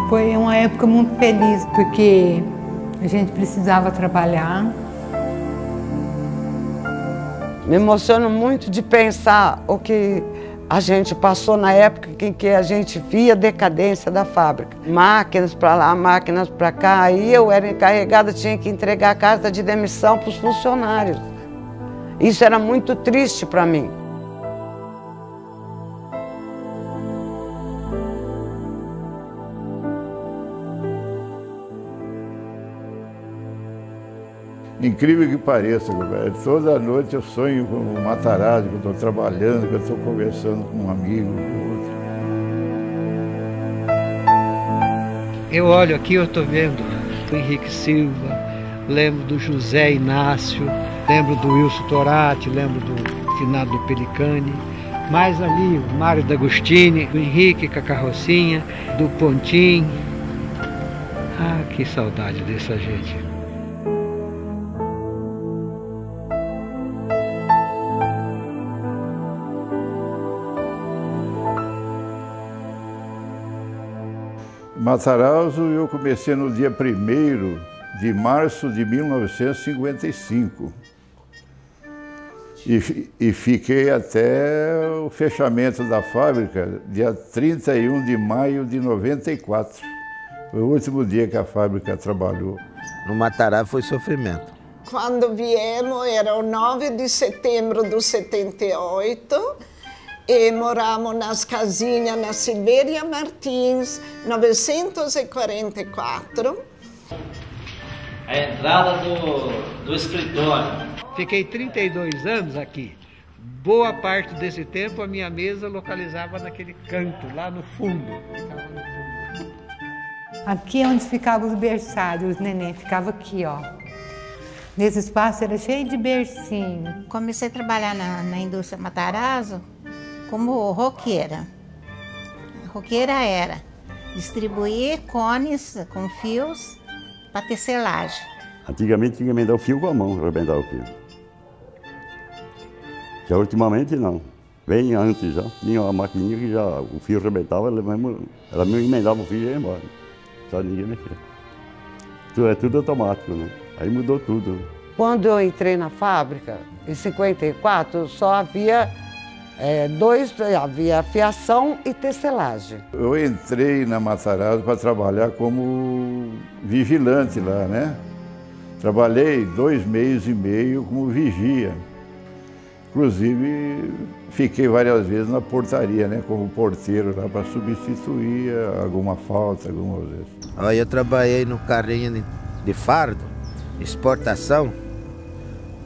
Foi uma época muito feliz, porque a gente precisava trabalhar. Me emociono muito de pensar o que a gente passou na época em que a gente via a decadência da fábrica. Máquinas para lá, máquinas para cá. Aí eu era encarregada, tinha que entregar a carta de demissão para os funcionários. Isso era muito triste para mim. Incrível que pareça, toda noite eu sonho com o Matarazzo, que eu estou trabalhando, que eu estou conversando com um amigo, com outro. Eu olho aqui, eu estou vendo o Henrique Silva, lembro do José Inácio, lembro do Wilson Torati, lembro do finado do Pelicani, mais ali o Mário D'Agostini, do Henrique com a carrocinha, do Pontim. Ah, que saudade dessa gente. Matarazzo eu comecei no dia 1º de março de 1955 e fiquei até o fechamento da fábrica, dia 31 de maio de 94. Foi o último dia que a fábrica trabalhou. No Matarazzo foi sofrimento. Quando viemos era o 9 de setembro de 78 e moramos nas casinhas na Silveira Martins, 944. A entrada do escritório. Fiquei 32 anos aqui. Boa parte desse tempo a minha mesa localizava naquele canto, lá no fundo. Ficava no fundo. Aqui é onde ficavam os berçários, os neném ficava aqui, ó. Nesse espaço era cheio de bercinho. Comecei a trabalhar na indústria Matarazzo como roqueira. Roqueira era distribuir cones com fios para tecelagem. Antigamente tinha que emendar o fio com a mão, arrebentar o fio. Já ultimamente não. Bem antes já, tinha uma maquininha que já o fio arrebentava, ela mesmo emendava o fio e ia embora. Só ninguém mexia. É tudo automático, né? Aí mudou tudo. Quando eu entrei na fábrica, em 54, só havia havia fiação e tecelagem. Eu entrei na Matarazzo para trabalhar como vigilante lá, né? Trabalhei 2 meses e meio como vigia. Inclusive, fiquei várias vezes na portaria, né? Como porteiro lá para substituir alguma falta, algumas vezes. Eu trabalhei no carrinho de fardo, exportação.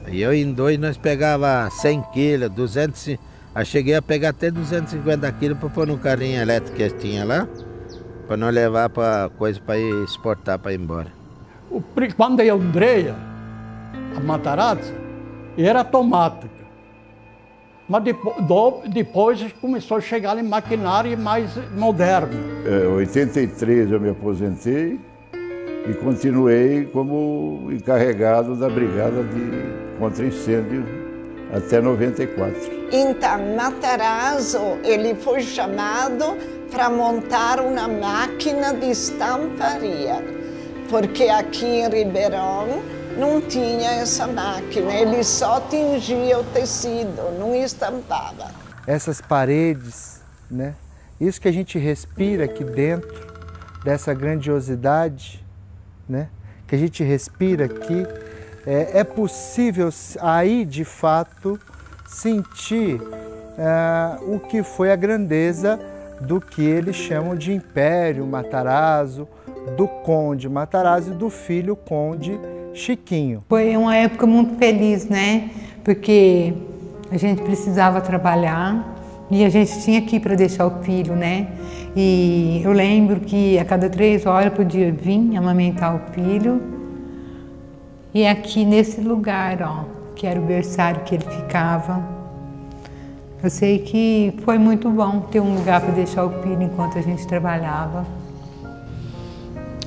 E eu em 2 nós pegava 100 quilos, 200. Aí cheguei a pegar até 250 quilos para pôr no carrinho elétrico que tinha lá, para não levar para coisa para ir exportar para ir embora. Quando eu entrei a Matarazzo, era automática. Mas depois começou a chegar em maquinário mais moderno. Em 83 eu me aposentei e continuei como encarregado da brigada de contra-incêndio até 94. Então, Matarazzo, ele foi chamado para montar uma máquina de estamparia, porque aqui em Ribeirão não tinha essa máquina, ele só tingia o tecido, não estampava. Essas paredes, né? Isso que a gente respira aqui dentro, dessa grandiosidade, né? Que a gente respira aqui, é possível aí, de fato, sentir o que foi a grandeza do que eles chamam de Império Matarazzo, do Conde Matarazzo e do filho Conde Chiquinho. Foi uma época muito feliz, né? Porque a gente precisava trabalhar e a gente tinha aqui para deixar o filho, né? E eu lembro que a cada 3 horas podia vir amamentar o filho. E aqui nesse lugar, ó, que era o berçário que ele ficava. Eu sei que foi muito bom ter um lugar para deixar o filho enquanto a gente trabalhava.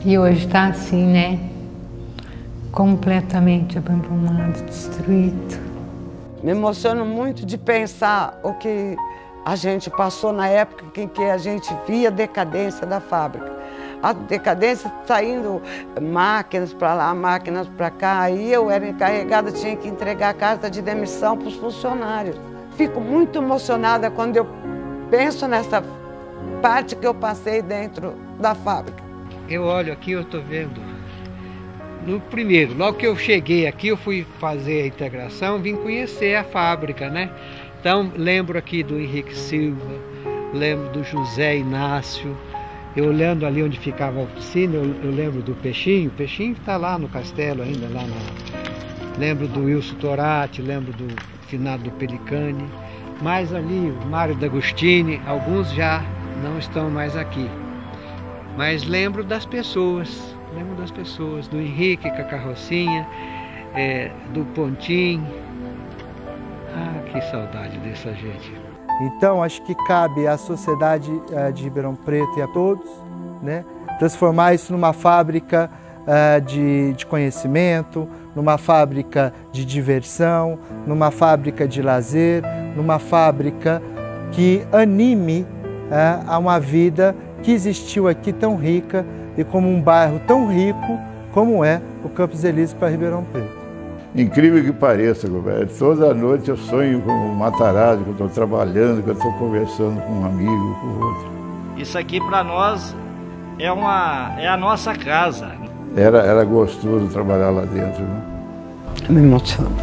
E hoje está assim, né? Completamente abandonado, destruído. Me emociono muito de pensar o que a gente passou na época em que a gente via a decadência da fábrica. a decadência saindo máquinas para lá, máquinas para cá. Aí eu era encarregada, tinha que entregar a carta de demissão para os funcionários. Fico muito emocionada quando eu penso nessa parte que eu passei dentro da fábrica. Eu olho aqui, eu estou vendo. No primeiro, logo que eu cheguei aqui, eu fui fazer a integração, vim conhecer a fábrica, né? Então, lembro aqui do Henrique Silva, lembro do José Inácio, eu olhando ali onde ficava a oficina, eu lembro do Peixinho, o Peixinho está lá no castelo ainda, lembro do Wilson Torati, lembro do finado do Pelicani, mas ali o Mário D'Agostini, alguns já não estão mais aqui. Mas lembro das pessoas, do Henrique com a carrocinha, do Pontim. Ah, que saudade dessa gente. Então, acho que cabe à sociedade de Ribeirão Preto e a todos, né, transformar isso numa fábrica de conhecimento, numa fábrica de diversão, numa fábrica de lazer, numa fábrica que anime a uma vida que existiu aqui tão rica e como um bairro tão rico como é o Campos Elíseos para Ribeirão Preto. Incrível que pareça, Gilberto, toda noite eu sonho com o Matarazzo, que eu estou trabalhando, que eu estou conversando com um amigo, com outro. Isso aqui para nós é a nossa casa. Era gostoso trabalhar lá dentro, né? Me emociono.